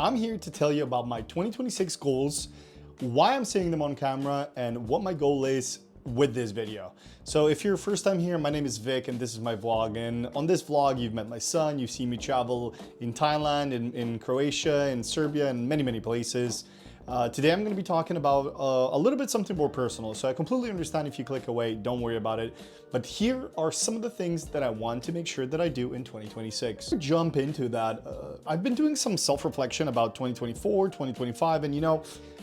I'm here to tell you about my 2026 goals, why I'm saying them on camera, and what my goal is with this video. So if you're first time here, my name is Vic and this is my vlog. And on this vlog, you've met my son, you've seen me travel in Thailand, in Croatia, in Serbia, and many places. Today I'm going to be talking about a little bit something more personal. So I completely understand if you click away, don't worry about it. But here are some of the things that I want to make sure that I do in 2026. To jump into that, I've been doing some self-reflection about 2024, 2025, and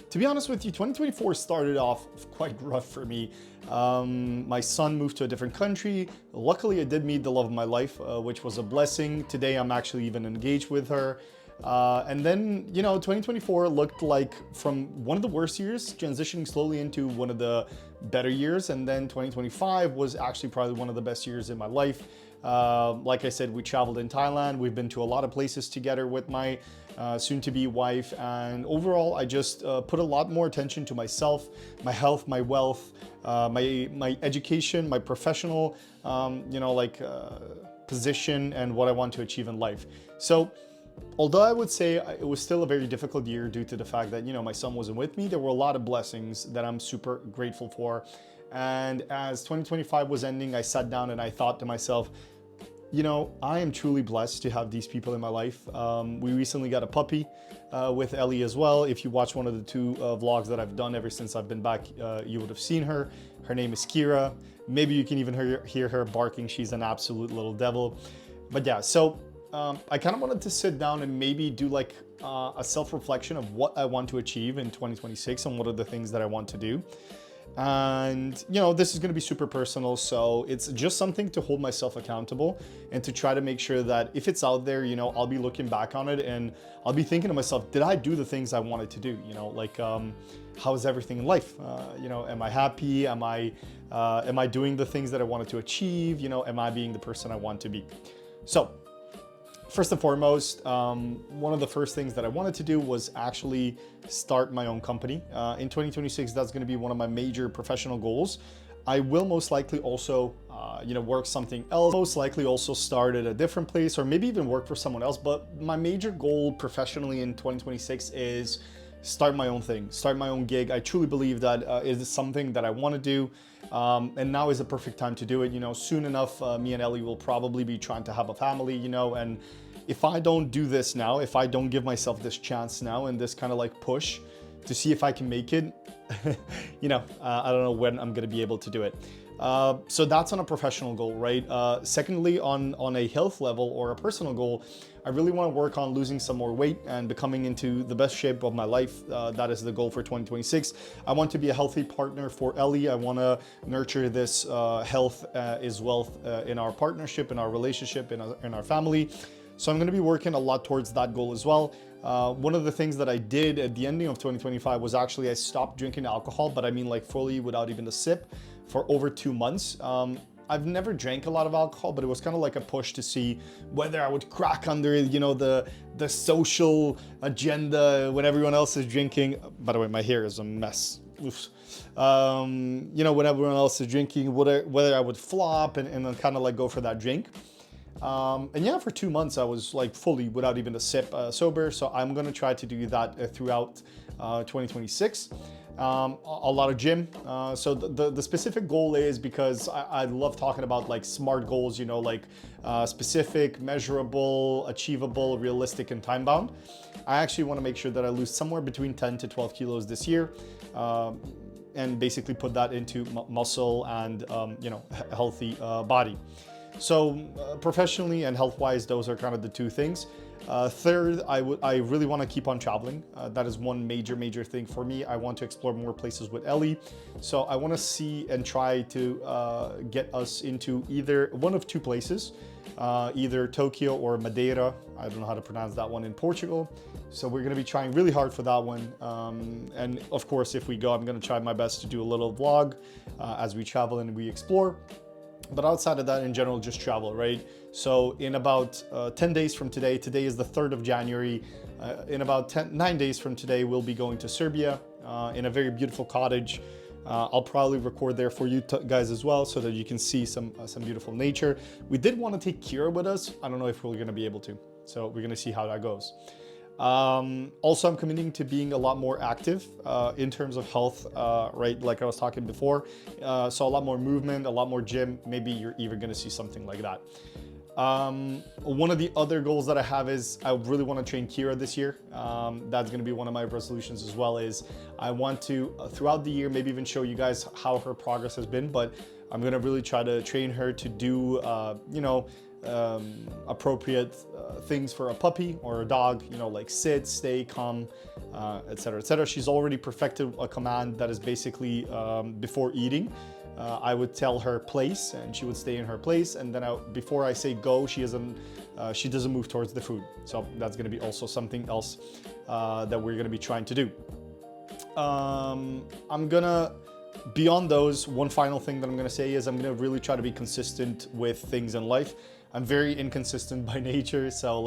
to be honest with you, 2024 started off quite rough for me. My son moved to a different country. Luckily, I did meet the love of my life, which was a blessing. Today, I'm actually even engaged with her. And then, 2024 looked like from one of the worst years, transitioning slowly into one of the better years. And then 2025 was actually probably one of the best years in my life. Like I said, we traveled in Thailand. We've been to a lot of places together with my soon-to-be wife. And overall, I just put a lot more attention to myself, my health, my wealth, my education, my professional, position and what I want to achieve in life. So although I would say it was still a very difficult year due to the fact that, my son wasn't with me, there were a lot of blessings that I'm super grateful for. And as 2025 was ending, I sat down and I thought to myself, I am truly blessed to have these people in my life. We recently got a puppy with Ellie as well. If you watch one of the two vlogs that I've done ever since I've been back, you would have seen her. Her name is Kira. Maybe you can even hear her barking. She's an absolute little devil. But yeah, so I kind of wanted to sit down and maybe do like a self-reflection of what I want to achieve in 2026 and what are the things that I want to do. And this is going to be super personal, so it's just something to hold myself accountable and to try to make sure that if it's out there, I'll be looking back on it and I'll be thinking to myself, did I do the things I wanted to do? How is everything in life? Am I happy? Am I doing the things that I wanted to achieve? Am I being the person I want to be? So first and foremost, one of the first things that I wanted to do was actually start my own company. In 2026, that's going to be one of my major professional goals. I will most likely also, work something else, most likely also start at a different place or maybe even work for someone else. But my major goal professionally in 2026 is start my own thing, start my own gig. I truly believe that is something that I want to do. And now is the perfect time to do it. Soon enough, me and Ellie will probably be trying to have a family, and if I don't do this now, if I don't give myself this chance now and this kind of like push to see if I can make it, I don't know when I'm going to be able to do it. So that's on a professional goal, right? Secondly, on a health level or a personal goal, I really want to work on losing some more weight and becoming into the best shape of my life. That is the goal for 2026. I want to be a healthy partner for Ellie. I want to nurture this health is wealth in our partnership, in our relationship, in our family. So I'm going to be working a lot towards that goal as well. One of the things that I did at the ending of 2025 was actually I stopped drinking alcohol, but I mean like fully without even a sip for over 2 months. I've never drank a lot of alcohol, but it was kind of like a push to see whether I would crack under, the social agenda when everyone else is drinking. By the way, my hair is a mess. Oof. When everyone else is drinking, whether I would flop and then kind of like go for that drink. And yeah, for 2 months, I was like fully without even a sip sober. So I'm going to try to do that throughout 2026. A lot of gym. So the specific goal is because I love talking about like SMART goals, specific, measurable, achievable, realistic, and time bound. I actually want to make sure that I lose somewhere between 10 to 12 kilos this year. And basically put that into muscle and, healthy body. So professionally and health-wise, those are kind of the two things. Third, I really want to keep on traveling. That is one major thing for me. I want to explore more places with Ellie. So I want to see and try to get us into either one of two places, either Tokyo or Madeira. I don't know how to pronounce that one in Portugal. So we're going to be trying really hard for that one. And of course, if we go, I'm going to try my best to do a little vlog as we travel and we explore. But outside of that, in general, just travel, right? So in about 10 days from today, today is the 3rd of January, in about 9 days from today, we'll be going to Serbia in a very beautiful cottage. I'll probably record there for you guys as well so that you can see some beautiful nature. We did want to take Kira with us. I don't know if we're going to be able to. So we're going to see how that goes. Also, I'm committing to being a lot more active in terms of health, right? Like I was talking before. So a lot more movement, a lot more gym. Maybe you're even going to see something like that. One of the other goals that I have is I really want to train Kira this year. That's going to be one of my resolutions as well. Is I want to throughout the year maybe even show you guys how her progress has been, but I'm going to really try to train her to do appropriate things for a puppy or a dog, like sit, stay, come, etc., etc. She's already perfected a command that is basically before eating. I would tell her place and she would stay in her place, and then before I say go, she doesn't move towards the food. So that's going to be also something else that we're going to be trying to do. Beyond those, one final thing that I'm going to say is I'm going to really try to be consistent with things in life. I'm very inconsistent by nature, so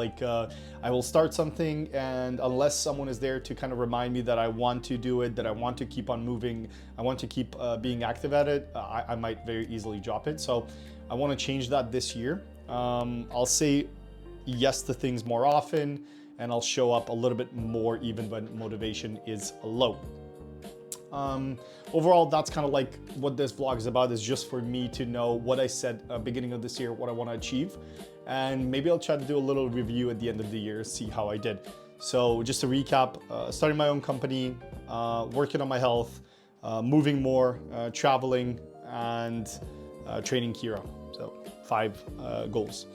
I will start something, and unless someone is there to kind of remind me that I want to do it, that I want to keep on moving, I want to keep being active at it, I might very easily drop it. So I want to change that this year. I'll say yes to things more often, and I'll show up a little bit more even when motivation is low. Overall, that's kind of like what this vlog is about, is just for me to know what I said beginning of this year, what I want to achieve. And maybe I'll try to do a little review at the end of the year, see how I did. So just to recap, starting my own company, working on my health, moving more, traveling, and training Kira. So 5 goals.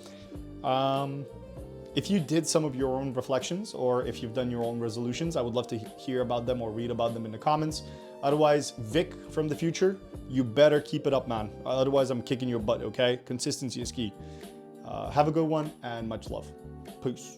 If you did some of your own reflections, or if you've done your own resolutions, I would love to hear about them or read about them in the comments. Otherwise, Vic from the future, you better keep it up, man. Otherwise, I'm kicking your butt, okay? Consistency is key. Have a good one and much love. Peace.